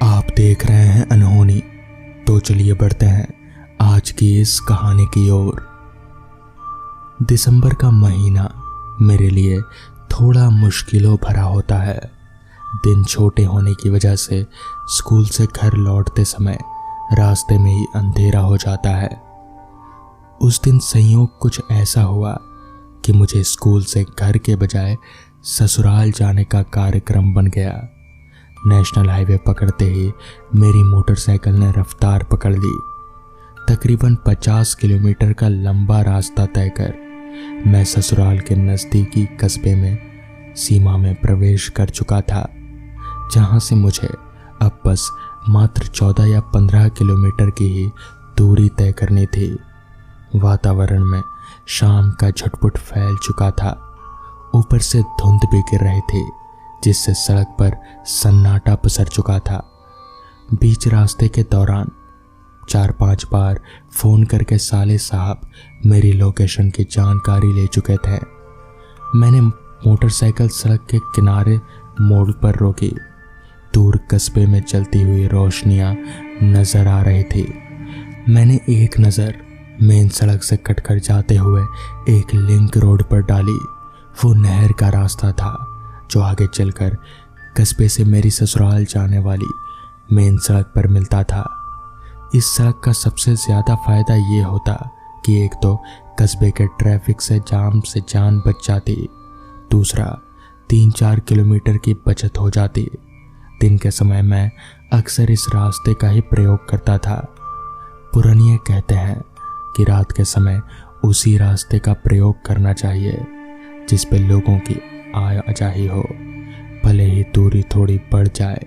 आप देख रहे हैं अनहोनी। तो चलिए बढ़ते हैं आज की इस कहानी की ओर। दिसंबर का महीना मेरे लिए थोड़ा मुश्किलों भरा होता है। दिन छोटे होने की वजह से स्कूल से घर लौटते समय रास्ते में ही अंधेरा हो जाता है। उस दिन संयोग कुछ ऐसा हुआ कि मुझे स्कूल से घर के बजाय ससुराल जाने का कार्यक्रम बन गया। नेशनल हाईवे पकड़ते ही मेरी मोटरसाइकिल ने रफ्तार पकड़ ली। तकरीबन 50 किलोमीटर का लंबा रास्ता तय कर मैं ससुराल के नज़दीकी कस्बे में सीमा में प्रवेश कर चुका था, जहां से मुझे अब बस मात्र 14 या 15 किलोमीटर की ही दूरी तय करनी थी। वातावरण में शाम का झटपट फैल चुका था। ऊपर से धुंध भी गिर रही थी, जिससे सड़क पर सन्नाटा पसर चुका था। बीच रास्ते के दौरान 4-5 बार फ़ोन करके साले साहब मेरी लोकेशन की जानकारी ले चुके थे। मैंने मोटरसाइकिल सड़क के किनारे मोड़ पर रोकी। दूर कस्बे में चलती हुई रोशनियां नजर आ रही थी। मैंने एक नज़र मेन सड़क से कटकर जाते हुए एक लिंक रोड पर डाली। वो नहर का रास्ता था जो आगे चलकर कस्बे से मेरी ससुराल जाने वाली मेन सड़क पर मिलता था। इस सड़क का सबसे ज़्यादा फ़ायदा ये होता कि एक तो कस्बे के ट्रैफिक से जाम से जान बच जाती, दूसरा 3-4 किलोमीटर की बचत हो जाती। दिन के समय मैं अक्सर इस रास्ते का ही प्रयोग करता था। पुरानिए कहते हैं कि रात के समय उसी रास्ते का प्रयोग करना चाहिए जिस पे लोगों की आवाजाही हो, भले ही दूरी थोड़ी बढ़ जाए।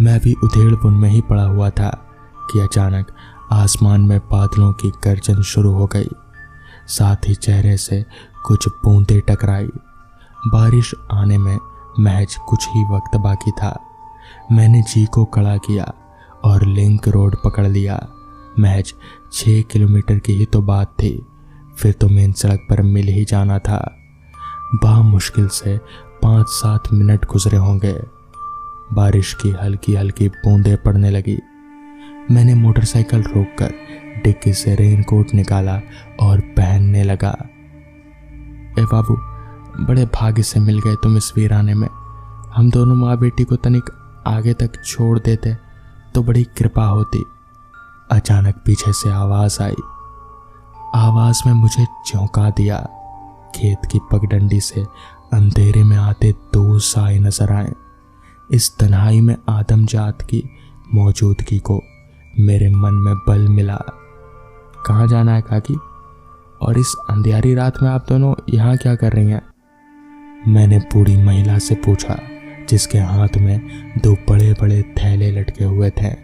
मैं भी उधेड़बुन में ही पड़ा हुआ था कि अचानक आसमान में बादलों की गर्जन शुरू हो गई। साथ ही चेहरे से कुछ बूंदें टकराई। बारिश आने में महज कुछ ही वक्त बाकी था। मैंने जी को कड़ा किया और लिंक रोड पकड़ लिया। महज 6 किलोमीटर की ही तो बात थी, फिर तो मेन सड़क पर मिल ही जाना था। मुश्किल से 5-7 मिनट गुजरे होंगे। बारिश की हल्की हल्की बूंदें पड़ने लगी। मैंने मोटरसाइकिल रोककर डिक्की से रेनकोट निकाला और पहनने लगा। ए बाबू, बड़े भाग्य से मिल गए तुम इस वीराने में। हम दोनों माँ बेटी को तनिक आगे तक छोड़ देते तो बड़ी कृपा होती। अचानक पीछे से आवाज आई। आवाज में मुझे चौंका दिया। खेत की पगडंडी से अंधेरे में आते 2 साए नजर आए। इस तन्हाई में आदम जात की मौजूदगी को मेरे मन में बल मिला। कहाँ जाना है काकी? और इस अंधियारी रात में आप दोनों यहाँ क्या कर रही हैं? मैंने बूढ़ी महिला से पूछा, जिसके हाथ में 2 बड़े बड़े थैले लटके हुए थे।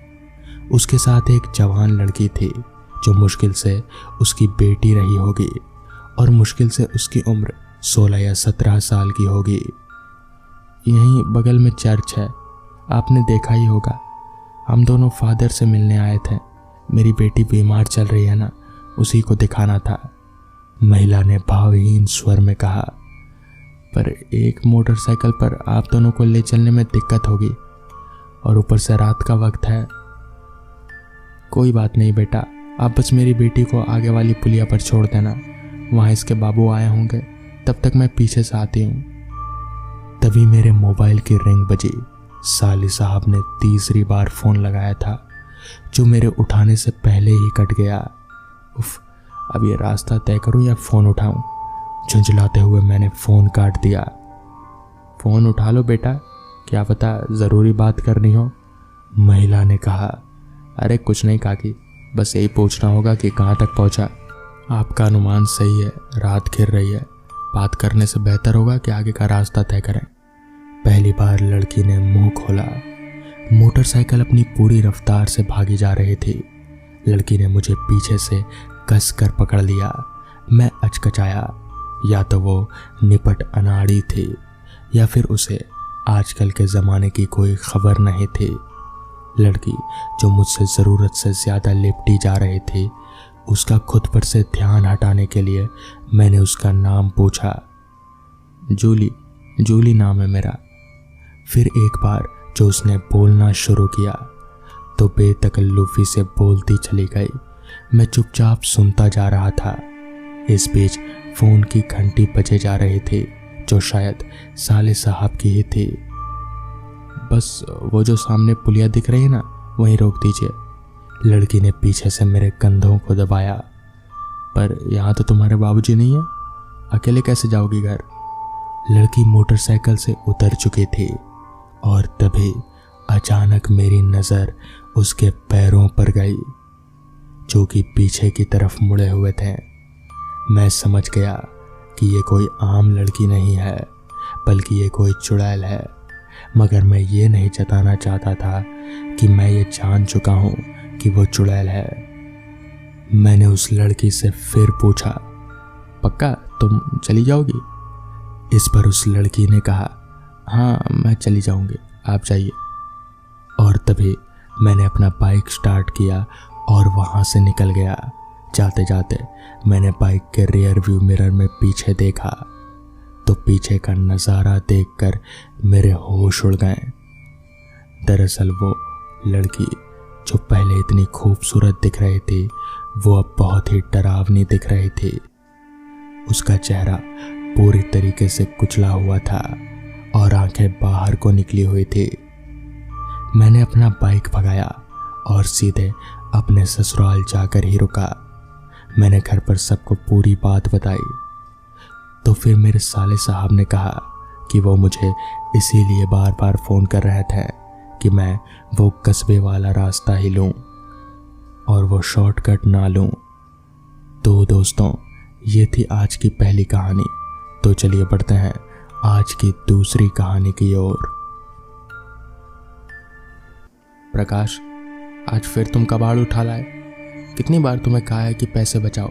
उसके साथ एक जवान लड़की थी जो मुश्किल से उसकी बेटी रही होगी और मुश्किल से उसकी उम्र 16 या 17 साल की होगी। यहीं बगल में चर्च है, आपने देखा ही होगा। हम दोनों फादर से मिलने आए थे। मेरी बेटी बीमार चल रही है ना, उसी को दिखाना था। महिला ने भावहीन स्वर में कहा। पर एक मोटरसाइकिल पर आप दोनों को ले चलने में दिक्कत होगी और ऊपर से रात का वक्त है। कोई बात नहीं बेटा, आप बस मेरी बेटी को आगे वाली पुलिया पर छोड़ देना। वहाँ इसके बाबू आए होंगे, तब तक मैं पीछे से आती हूँ। तभी मेरे मोबाइल की रिंग बजी। साली साहब ने तीसरी बार फ़ोन लगाया था, जो मेरे उठाने से पहले ही कट गया। उफ, अब ये रास्ता तय करूँ या फ़ोन उठाऊँ? झुंझलाते हुए मैंने फ़ोन काट दिया। फ़ोन उठा लो बेटा, क्या पता ज़रूरी बात करनी हो, महिला ने कहा। अरे कुछ नहीं काकी, बस यही पूछना होगा कि कहाँ तक पहुँचा। आपका अनुमान सही है, रात घिर रही है। बात करने से बेहतर होगा कि आगे का रास्ता तय करें। पहली बार लड़की ने मुंह खोला। मोटरसाइकिल अपनी पूरी रफ्तार से भागी जा रही थी। लड़की ने मुझे पीछे से कसकर पकड़ लिया। मैं अचकचाया। या तो वो निपट अनाड़ी थी या फिर उसे आजकल के ज़माने की कोई खबर नहीं थी। लड़की जो मुझसे ज़रूरत से ज़्यादा लिपटी जा रही थी, उसका खुद पर से ध्यान हटाने के लिए मैंने उसका नाम पूछा। जूली नाम है मेरा। फिर एक बार जो उसने बोलना शुरू किया तो बेतकल्लुफी से बोलती चली गई। मैं चुपचाप सुनता जा रहा था। इस बीच फोन की घंटी बजे जा रही थी, जो शायद साले साहब की ही थी। बस वो जो सामने पुलिया दिख रही है ना, वहीं रोक दीजिए। लड़की ने पीछे से मेरे कंधों को दबाया। पर यहाँ तो तुम्हारे बाबूजी नहीं है, अकेले कैसे जाओगी घर? लड़की मोटरसाइकिल से उतर चुकी थी और तभी अचानक मेरी नज़र उसके पैरों पर गई, जो कि पीछे की तरफ मुड़े हुए थे। मैं समझ गया कि ये कोई आम लड़की नहीं है, बल्कि ये कोई चुड़ैल है। मगर मैं ये नहीं जताना चाहता था कि मैं ये जान चुका हूँ कि वो चुड़ैल है। मैंने उस लड़की से फिर पूछा, पक्का तुम चली जाओगी? इस पर उस लड़की ने कहा, हाँ मैं चली जाऊंगी, आप जाइए। और तभी मैंने अपना बाइक स्टार्ट किया और वहाँ से निकल गया। जाते जाते मैंने बाइक के रियर व्यू मिरर में पीछे देखा तो पीछे का नज़ारा देखकर मेरे होश उड़ गए। दरअसल वो लड़की जो पहले इतनी खूबसूरत दिख रही थी, वो अब बहुत ही डरावनी दिख रही थी। उसका चेहरा पूरी तरीके से कुचला हुआ था और आंखें बाहर को निकली हुई थी। मैंने अपना बाइक भगाया और सीधे अपने ससुराल जाकर ही रुका। मैंने घर पर सबको पूरी बात बताई तो फिर मेरे साले साहब ने कहा कि वो मुझे इसीलिए बार बार फ़ोन कर रहे थे कि मैं वो कस्बे वाला रास्ता ही लूं और वो शॉर्टकट ना लूं। तो दोस्तों, ये थी आज की पहली कहानी। तो चलिए बढ़ते हैं आज की दूसरी कहानी की ओर। प्रकाश, आज फिर तुम कबाड़ उठा लाए। कितनी बार तुम्हें कहा है कि पैसे बचाओ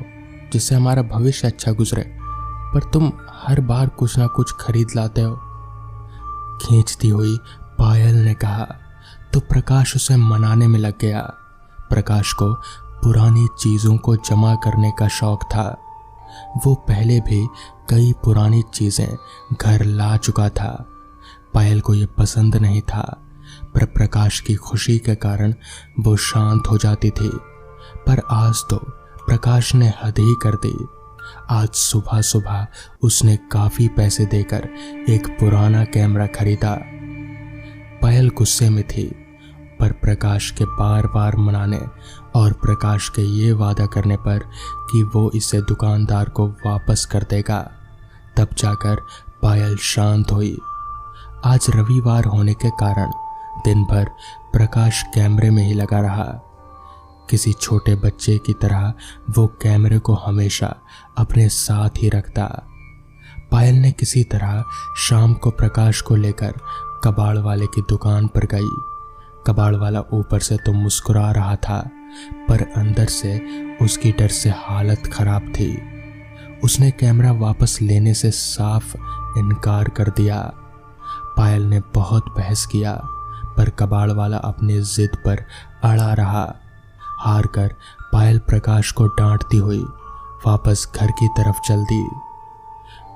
जिससे हमारा भविष्य अच्छा गुजरे, पर तुम हर बार कुछ ना कुछ खरीद लाते हो। खींचती हुई पायल ने कहा तो प्रकाश उसे मनाने में लग गया। प्रकाश को पुरानी चीज़ों को जमा करने का शौक था। वो पहले भी कई पुरानी चीज़ें घर ला चुका था। पायल को ये पसंद नहीं था, पर प्रकाश की खुशी के कारण वो शांत हो जाती थी। पर आज तो प्रकाश ने हद ही कर दी। आज सुबह सुबह उसने काफ़ी पैसे देकर एक पुराना कैमरा खरीदा। पायल गुस्से में थी, पर प्रकाश के बार बार मनाने और प्रकाश के ये वादा करने पर कि वो इसे दुकानदार को वापस कर देगा, तब जाकर पायल शांत हुई। आज रविवार होने के कारण दिन भर प्रकाश कैमरे में ही लगा रहा। किसी छोटे बच्चे की तरह वो कैमरे को हमेशा अपने साथ ही रखता। पायल ने किसी तरह शाम को प्रकाश को लेकर कबाड़ वाले की दुकान पर गई। कबाड़ वाला ऊपर से तो मुस्कुरा रहा था, पर अंदर से उसकी डर से हालत खराब थी। उसने कैमरा वापस लेने से साफ इनकार कर दिया। पायल ने बहुत बहस किया, पर कबाड़ वाला अपनी जिद पर अड़ा रहा। हार कर पायल प्रकाश को डांटती हुई वापस घर की तरफ चल दी।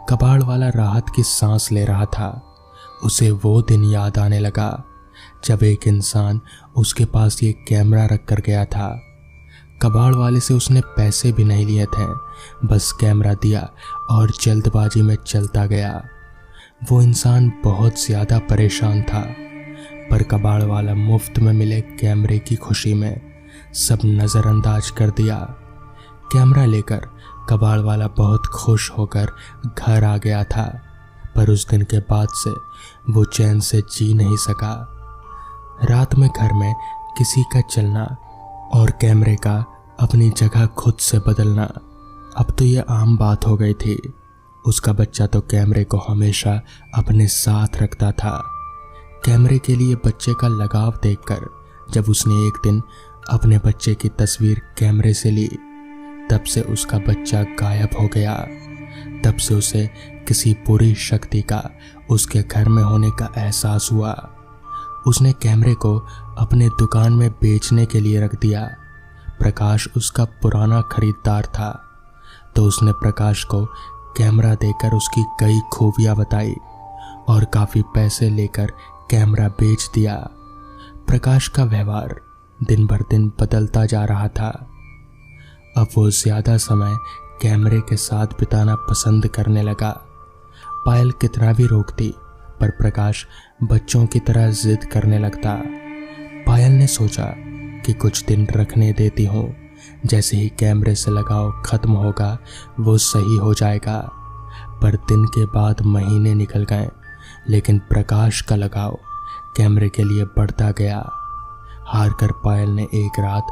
कबाड़ वाला राहत की सांस ले रहा था। उसे वो दिन याद आने लगा जब एक इंसान उसके पास ये कैमरा रख कर गया था। कबाड़ वाले से उसने पैसे भी नहीं लिए थे, बस कैमरा दिया और जल्दबाजी में चलता गया। वो इंसान बहुत ज़्यादा परेशान था, पर कबाड़ वाला मुफ्त में मिले कैमरे की खुशी में सब नज़रअंदाज कर दिया। कैमरा लेकर कबाड़ वाला बहुत खुश होकर घर आ गया था, पर उस दिन के बाद से वो चैन से जी नहीं सका। रात में घर में किसी का चलना और कैमरे का अपनी जगह खुद से बदलना अब तो ये आम बात हो गई थी। उसका बच्चा तो कैमरे को हमेशा अपने साथ रखता था। कैमरे के लिए बच्चे का लगाव देखकर जब उसने एक दिन अपने बच्चे की तस्वीर कैमरे से ली, तब से उसका बच्चा गायब हो गया। तब से उसे किसी बुरी शक्ति का उसके घर में होने का एहसास हुआ। उसने कैमरे को अपने दुकान में बेचने के लिए रख दिया। प्रकाश उसका पुराना खरीदार था, तो उसने प्रकाश को कैमरा देकर उसकी कई खूबियां बताई और काफ़ी पैसे लेकर कैमरा बेच दिया। प्रकाश का व्यवहार दिन भर दिन बदलता जा रहा था। अब वो ज्यादा समय कैमरे के साथ बिताना पसंद करने लगा। पायल कितना भी रोकती पर प्रकाश बच्चों की तरह जिद करने लगता। पायल ने सोचा कि कुछ दिन रखने देती हूँ, जैसे ही कैमरे से लगाव खत्म होगा वो सही हो जाएगा। पर दिन के बाद महीने निकल गए, लेकिन प्रकाश का लगाव कैमरे के लिए बढ़ता गया। हार कर पायल ने एक रात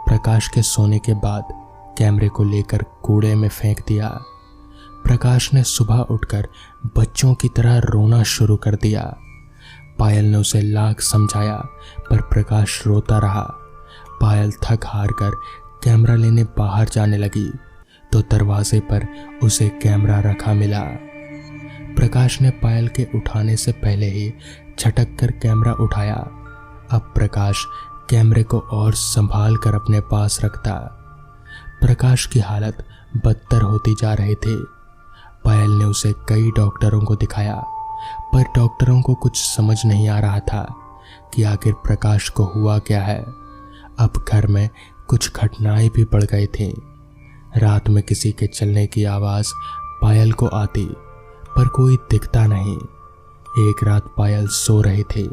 प्रकाश के सोने के बाद कैमरे को लेकर कूड़े में फेंक दिया। प्रकाश ने सुबह उठकर बच्चों की तरह रोना शुरू कर दिया। पायल ने उसे लाख समझाया पर प्रकाश रोता रहा। पायल थक हार कर कैमरा लेने बाहर जाने लगी तो दरवाजे पर उसे कैमरा रखा मिला। प्रकाश ने पायल के उठाने से पहले ही झटक कर कैमरा उठाया। अब प्रकाश कैमरे को और संभाल कर अपने पास रखता। प्रकाश की हालत बदतर होती जा रही थी। पायल ने उसे कई डॉक्टरों को दिखाया पर डॉक्टरों को कुछ समझ नहीं आ रहा था कि आखिर प्रकाश को हुआ क्या है। अब घर में कुछ घटनाएं भी बढ़ गई थीं। रात में किसी के चलने की आवाज़ पायल को आती पर कोई दिखता नहीं। एक रात पायल सो रही थी,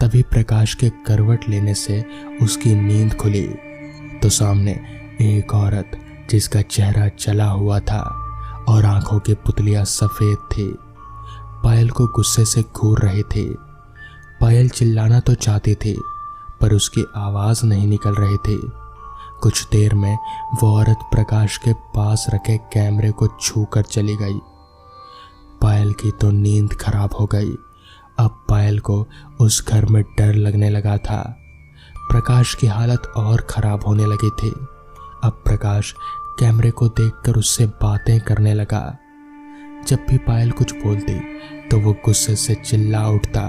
तभी प्रकाश के करवट लेने से उसकी नींद खुली तो सामने एक औरत जिसका चेहरा जला हुआ था और आंखों की पुतलियां सफेद थी, पायल को गुस्से से घूर रही थी। पायल चिल्लाना तो चाहती थी पर उसकी आवाज नहीं निकल रही थी। कुछ देर में वो औरत प्रकाश के पास रखे कैमरे को छू कर चली गई। पायल की तो नींद खराब हो गई। अब पायल को उस घर में डर लगने लगा था। प्रकाश की हालत और खराब होने लगी थी। अब प्रकाश कैमरे को देखकर उससे बातें करने लगा। जब भी पायल कुछ बोलती तो वो गुस्से से चिल्ला उठता।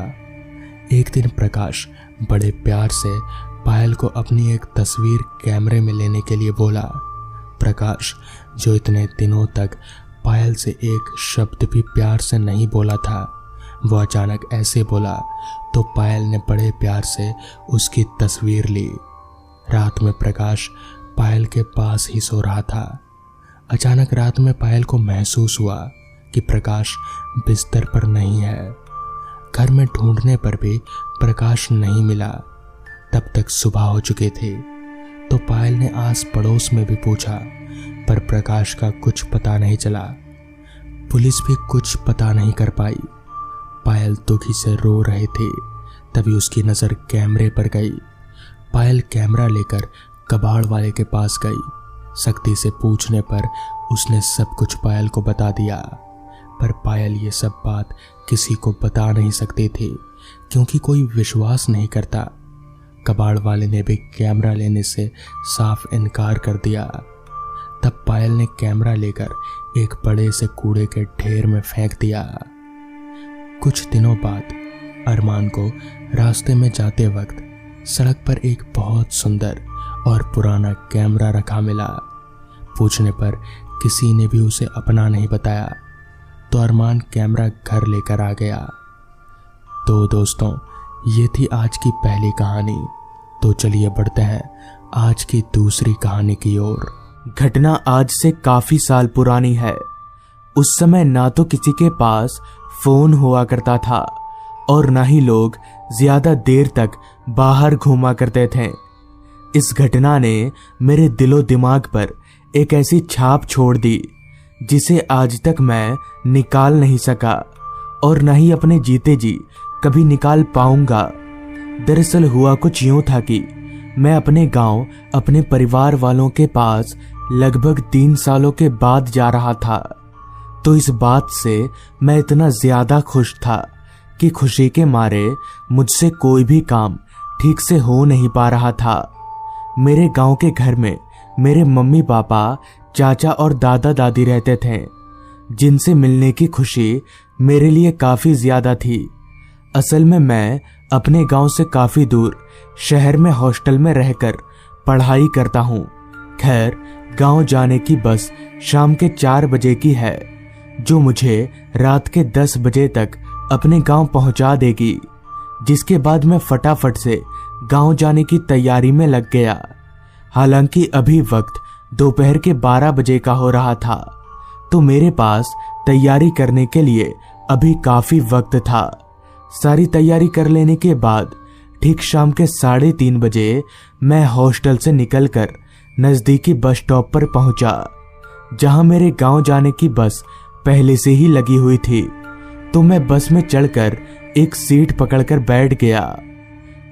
एक दिन प्रकाश बड़े प्यार से पायल को अपनी एक तस्वीर कैमरे में लेने के लिए बोला। प्रकाश, जो इतने दिनों तक पायल से एक शब्द भी प्यार से नहीं बोला था, वो अचानक ऐसे बोला तो पायल ने बड़े प्यार से उसकी तस्वीर ली। रात में प्रकाश पायल के पास ही सो रहा था। अचानक रात में पायल को महसूस हुआ कि प्रकाश बिस्तर पर नहीं है। घर में ढूंढने पर भी प्रकाश नहीं मिला। तब तक सुबह हो चुकी थी तो पायल ने आस पड़ोस में भी पूछा पर प्रकाश का कुछ पता नहीं चला। पुलिस भी कुछ पता नहीं कर पाई। पायल दुखी से रो रही थी। तभी उसकी नज़र कैमरे पर गई। पायल कैमरा लेकर कबाड़ वाले के पास गई। सख्ती से पूछने पर उसने सब कुछ पायल को बता दिया, पर पायल ये सब बात किसी को बता नहीं सकती थी क्योंकि कोई विश्वास नहीं करता। कबाड़ वाले ने भी कैमरा लेने से साफ इनकार कर दिया। तब पायल ने कैमरा लेकर एक बड़े से कूड़े के ढेर में फेंक दिया। कुछ दिनों बाद अरमान को रास्ते में जाते वक्त सड़क पर एक बहुत सुंदर और पुराना कैमरा रखा मिला। पूछने पर किसी ने भी उसे अपना नहीं बताया तो अरमान कैमरा घर लेकर आ गया। तो दोस्तों, ये थी आज की पहली कहानी। तो चलिए बढ़ते हैं आज की दूसरी कहानी की ओर। घटना आज से काफी साल पुरानी है। उस समय ना तो किसी के पास फोन हुआ करता था और ना ही लोग ज्यादा देर तक बाहर घूमा करते थे। इस घटना ने मेरे दिलो दिमाग पर एक ऐसी छाप छोड़ दी जिसे आज तक मैं निकाल नहीं सका और न ही अपने जीते जी कभी निकाल पाऊंगा। दरअसल हुआ कुछ यूं था कि मैं अपने गांव अपने परिवार वालों के पास लगभग 3 सालों के बाद जा रहा था। तो इस बात से मैं इतना ज्यादा खुश था कि खुशी के मारे मुझसे कोई भी काम ठीक से हो नहीं पा रहा था। मेरे गांव के घर में मेरे मम्मी पापा, चाचा और दादा दादी रहते थे, जिनसे मिलने की खुशी मेरे लिए काफी ज्यादा थी। असल में मैं अपने गांव से काफी दूर शहर में हॉस्टल में रहकर पढ़ाई करता हूँ। खैर, गांव जाने की बस शाम के 4 बजे की है, जो मुझे रात के 10 बजे तक अपने गांव पहुंचा देगी। जिसके बाद मैं फटाफट से गांव जाने की तैयारी में लग गया। हालांकि अभी वक्त दोपहर के 12 बजे का हो रहा था, तो मेरे पास तैयारी करने के लिए अभी काफी वक्त था। सारी तैयारी कर लेने के बाद ठीक शाम के 3:30 बजे मैं हॉस्टल से निकलकर नजदीकी बस स्टॉप पर पहुंचा, जहां मेरे गांव जाने की बस पहले से ही लगी हुई थी। तो मैं बस में चढ़कर एक सीट पकड़कर बैठ गया।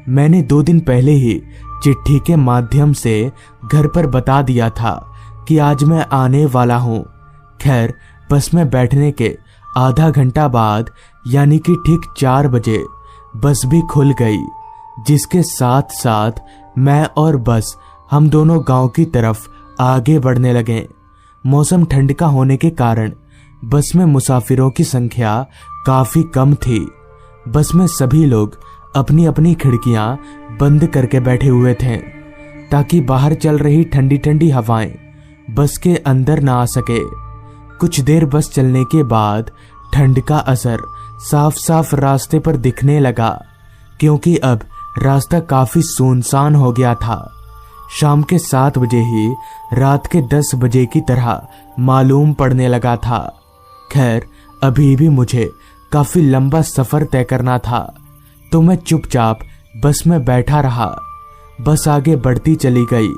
मैंने 2 दिन पहले ही चिट्ठी के माध्यम से घर पर बता दिया था कि आज मैं आने वाला हूं। खैर, बस में बैठने के आधा घंटा बाद यानी कि ठीक 4 बजे बस भी खुल गई, जिसके साथ साथ मैं और बस हम दोनों गांव की तरफ आगे बढ़ने लगे। मौसम ठंड का होने के कारण बस में मुसाफिरों की संख्या काफी कम थी। बस में सभी लोग अपनी अपनी खिड़कियां बंद करके बैठे हुए थे, ताकि बाहर चल रही ठंडी ठंडी हवाएं बस के अंदर ना आ सके। कुछ देर बस चलने के बाद ठंड का असर साफ साफ रास्ते पर दिखने लगा, क्योंकि अब रास्ता काफी सुनसान हो गया था। शाम के 7 बजे ही रात के 10 बजे की तरह मालूम पड़ने लगा था। खैर, अभी भी मुझे काफी लंबा सफर तय करना था, तो मैं चुपचाप बस में बैठा रहा। बस आगे बढ़ती चली गई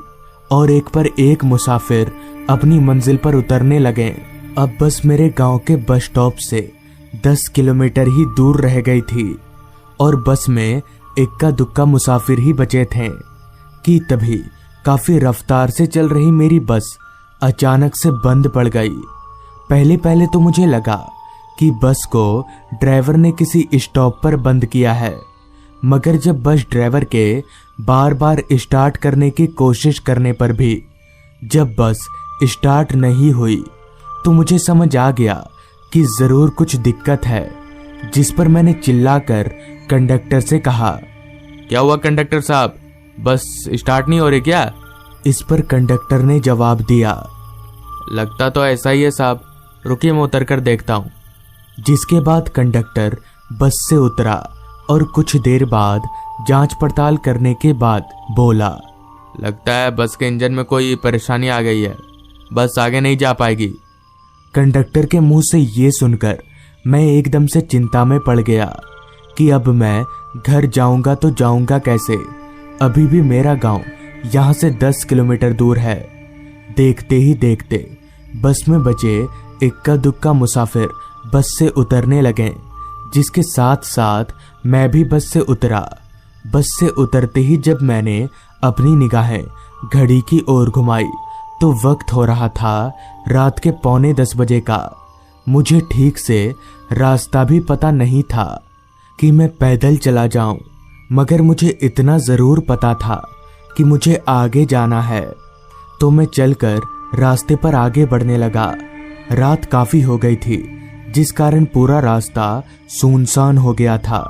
और एक पर एक मुसाफिर अपनी मंजिल पर उतरने लगे। अब बस मेरे गांव के बस स्टॉप से 10 किलोमीटर ही दूर रह गई थी और बस में इक्का दुक्का मुसाफिर ही बचे थे कि तभी काफी रफ्तार से चल रही मेरी बस अचानक से बंद पड़ गई। पहले पहले तो मुझे लगा कि बस को ड्राइवर ने किसी स्टॉप पर बंद किया है, मगर जब बस ड्राइवर के बार बार स्टार्ट करने की कोशिश करने पर भी जब बस स्टार्ट नहीं हुई, तो मुझे समझ आ गया कि जरूर कुछ दिक्कत है। जिस पर मैंने चिल्लाकर कंडक्टर से कहा, क्या हुआ कंडक्टर साहब, बस स्टार्ट नहीं हो रही क्या? इस पर कंडक्टर ने जवाब दिया, लगता तो ऐसा ही है साहब, रुकिए मैं उतर कर देखता हूँ। जिसके बाद कंडक्टर बस से उतरा और कुछ देर बाद जांच पड़ताल करने के बाद बोला, लगता है बस के इंजन में कोई परेशानी आ गई है, बस आगे नहीं जा पाएगी। कंडक्टर के मुंह से ये सुनकर मैं एकदम से चिंता में पड़ गया कि अब मैं घर जाऊंगा तो जाऊंगा कैसे। अभी भी मेरा गांव यहाँ से 10 किलोमीटर दूर है। देखते ही देखते बस में बचे इक्का दुक्का मुसाफिर बस से उतरने लगे, जिसके साथ साथ मैं भी बस से उतरा। बस से उतरते ही जब मैंने अपनी निगाहें घड़ी की ओर घुमाई तो वक्त हो रहा था रात के 9:45 बजे का। मुझे ठीक से रास्ता भी पता नहीं था कि मैं पैदल चला जाऊं, मगर मुझे इतना जरूर पता था कि मुझे आगे जाना है। तो मैं चलकर रास्ते पर आगे बढ़ने लगा। रात काफी हो गई थी, जिस कारण पूरा रास्ता सुनसान हो गया था।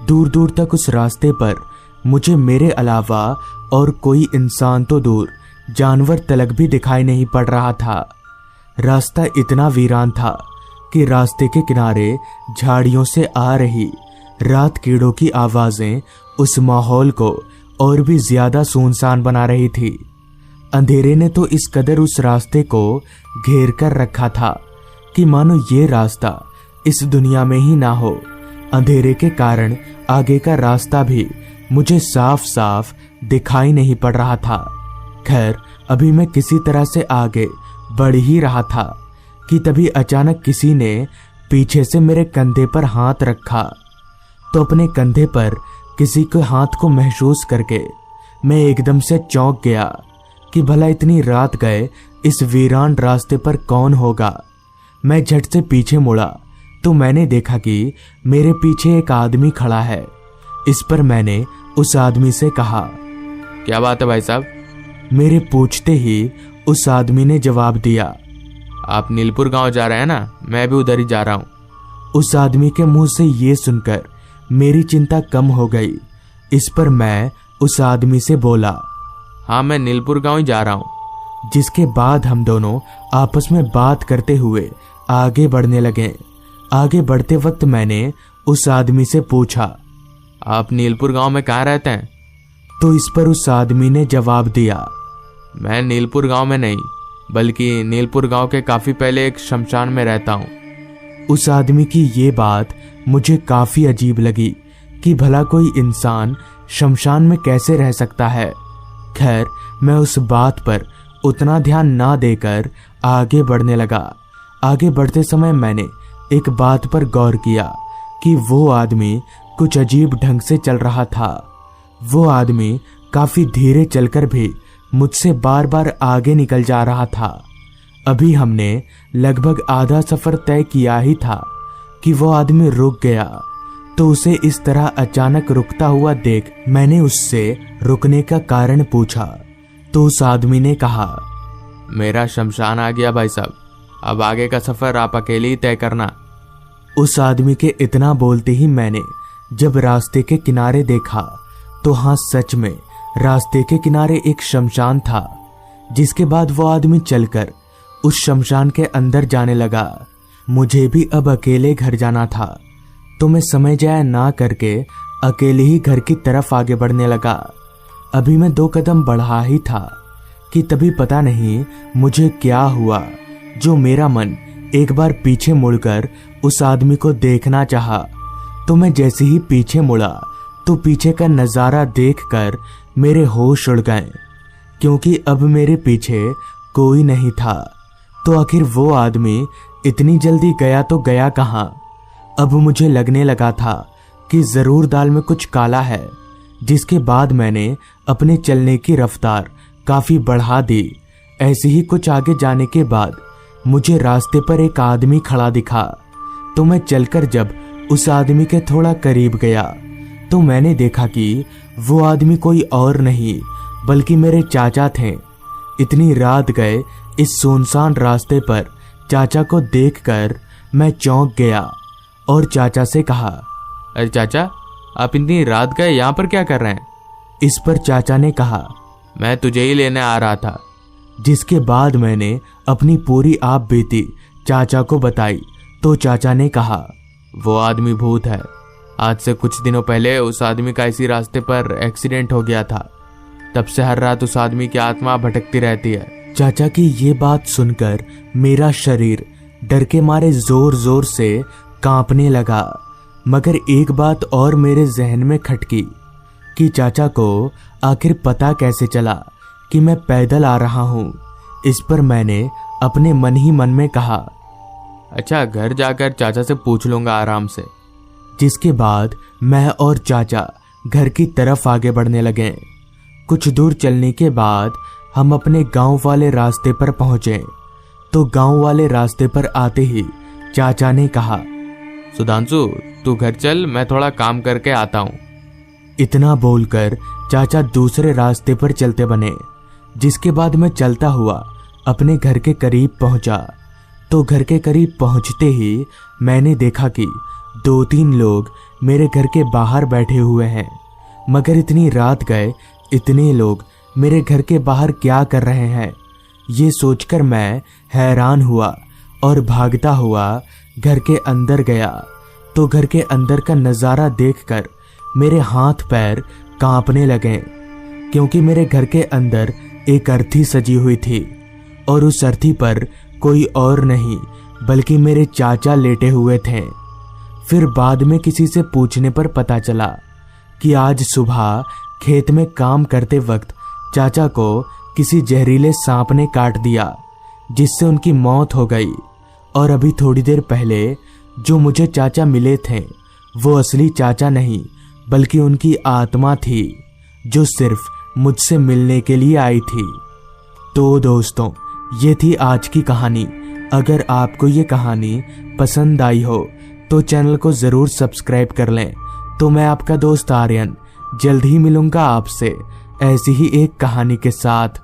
दूर दूर तक उस रास्ते पर मुझे मेरे अलावा और कोई इंसान तो दूर, जानवर तलक भी दिखाई नहीं पड़ रहा था। रास्ता इतना वीरान था कि रास्ते के किनारे झाड़ियों से आ रही रात कीड़ों की आवाजें उस माहौल को और भी ज्यादा सुनसान बना रही थी। अंधेरे ने तो इस कदर उस रास्ते को घेर कर रखा था कि मानो ये रास्ता इस दुनिया में ही ना हो। अंधेरे के कारण आगे का रास्ता भी मुझे साफ साफ दिखाई नहीं पड़ रहा था। खैर, अभी मैं किसी तरह से आगे बढ़ ही रहा था कि तभी अचानक किसी ने पीछे से मेरे कंधे पर हाथ रखा। तो अपने कंधे पर किसी के हाथ को महसूस करके मैं एकदम से चौंक गया कि भला इतनी रात गए इस वीरान रास्ते पर कौन होगा। मैं झट से पीछे मुड़ा तो मैंने देखा कि मेरे पीछे एक आदमी खड़ा है। इस पर मैंने उस आदमी से कहा, क्या बात है भाई साहब? मेरे पूछते ही उस आदमी ने जवाब दिया, आप नीलपुर गांव जा रहे हैं ना, मैं भी उधर ही जा रहा हूँ। उस आदमी के मुंह से ये सुनकर मेरी चिंता कम हो गई। इस पर मैं उस आदमी से बोला, हाँ मैं नीलपुर गांव ही जा रहा हूँ। जिसके बाद हम दोनों आपस में बात करते हुए आगे बढ़ने लगे। आगे बढ़ते वक्त मैंने उस आदमी से पूछा, आप नीलपुर गांव में कहाँ रहते हैं? तो इस पर उस आदमी ने जवाब दिया, मैं नीलपुर गांव में नहीं बल्कि नीलपुर गांव के काफी पहले एक शमशान में रहता हूँ। उस आदमी की ये बात मुझे काफी अजीब लगी कि भला कोई इंसान शमशान में कैसे रह सकता है। खैर, मैं उस बात पर उतना ध्यान ना देकर आगे बढ़ने लगा। आगे बढ़ते समय मैंने एक बात पर गौर किया कि वो आदमी कुछ अजीब ढंग से चल रहा था। वो आदमी काफी धीरे चलकर भी मुझसे बार बार आगे निकल जा रहा था। अभी हमने लगभग आधा सफर तय किया ही था कि वो आदमी रुक गया। तो उसे इस तरह अचानक रुकता हुआ देख मैंने उससे रुकने का कारण पूछा। तो उस आदमी ने कहा, मेरा शमशान आ गया भाई साहब, अब आगे का सफर आप अकेले ही तय करना। उस आदमी के इतना बोलते ही मैंने जब रास्ते के किनारे देखा तो हाँ, सच में रास्ते के किनारे एक शमशान था। जिसके बाद वो आदमी चलकर उस शमशान के अंदर जाने लगा। मुझे भी अब अकेले घर जाना था, तो मैं समय जाया ना करके अकेले ही घर की तरफ आगे बढ़ने लगा। अभी मैं 2 कदम बढ़ा ही था कि तभी पता नहीं मुझे क्या हुआ, जो मेरा मन एक बार पीछे मुड़कर उस आदमी को देखना चाहा। तो मैं जैसे ही पीछे मुड़ा तो पीछे का नजारा देखकर मेरे होश उड़ गए, क्योंकि अब मेरे पीछे कोई नहीं था। तो आखिर वो आदमी इतनी जल्दी गया तो गया कहाँ? अब मुझे लगने लगा था कि जरूर दाल में कुछ काला है। जिसके बाद मैंने अपने चलने की रफ्तार काफी बढ़ा दी। ऐसे ही कुछ आगे जाने के बाद मुझे रास्ते पर एक आदमी खड़ा दिखा। तो मैं चलकर जब उस आदमी के थोड़ा करीब गया तो मैंने देखा कि वो आदमी कोई और नहीं बल्कि मेरे चाचा थे। इतनी रात गए इस सुनसान रास्ते पर चाचा को देखकर मैं चौंक गया और चाचा से कहा, अरे चाचा, आप इतनी रात गए यहाँ पर क्या कर रहे हैं? इस पर चाचा ने कहा, मैं तुझे ही लेने आ रहा था। जिसके बाद मैंने अपनी पूरी आप बीती चाचा को बताई। तो चाचा ने कहा, वो आदमी भूत है। आज से कुछ दिनों पहले उस आदमी का इसी रास्ते पर एक्सीडेंट हो गया था। तब से हर रात उस आदमी की आत्मा भटकती रहती है। चाचा की ये बात सुनकर मेरा शरीर डर के मारे जोर जोर से कांपने लगा। मगर एक बात और मेरे जहन में खटकी कि चाचा को आखिर पता कैसे चला कि मैं पैदल आ रहा हूँ। इस पर मैंने अपने मन ही मन में कहा, अच्छा, घर जाकर चाचा से पूछ लूंगा आराम से। जिसके बाद मैं और चाचा घर की तरफ आगे बढ़ने लगे। कुछ दूर चलने के बाद हम अपने गांव वाले रास्ते पर पहुंचे। तो गांव वाले रास्ते पर आते ही चाचा ने कहा, सुधांशु, तू घर चल, मैं थोड़ा काम करके आता हूँ। इतना बोलकर चाचा दूसरे रास्ते पर चलते बने। जिसके बाद मैं चलता हुआ अपने घर के करीब पहुंचा। तो घर के करीब पहुंचते ही मैंने देखा कि 2-3 लोग मेरे घर के बाहर बैठे हुए हैं। मगर इतनी रात गए इतने लोग मेरे घर के बाहर क्या कर रहे हैं, ये सोचकर मैं हैरान हुआ और भागता हुआ घर के अंदर गया। तो घर के अंदर का नज़ारा देखकर मेरे हाथ पैर कांपने लगे, क्योंकि मेरे घर के अंदर एक अर्थी सजी हुई थी और उस अर्थी पर कोई और नहीं बल्कि मेरे चाचा लेटे हुए थे। फिर बाद में किसी से पूछने पर पता चला कि आज सुबह खेत में काम करते वक्त चाचा को किसी जहरीले सांप ने काट दिया, जिससे उनकी मौत हो गई। और अभी थोड़ी देर पहले जो मुझे चाचा मिले थे वो असली चाचा नहीं बल्कि उनकी आत्मा थी, जो सिर्फ मुझसे मिलने के लिए आई थी। तो दोस्तों, ये थी आज की कहानी। अगर आपको ये कहानी पसंद आई हो तो चैनल को ज़रूर सब्सक्राइब कर लें। तो मैं आपका दोस्त आर्यन जल्द ही मिलूंगा आपसे ऐसी ही एक कहानी के साथ।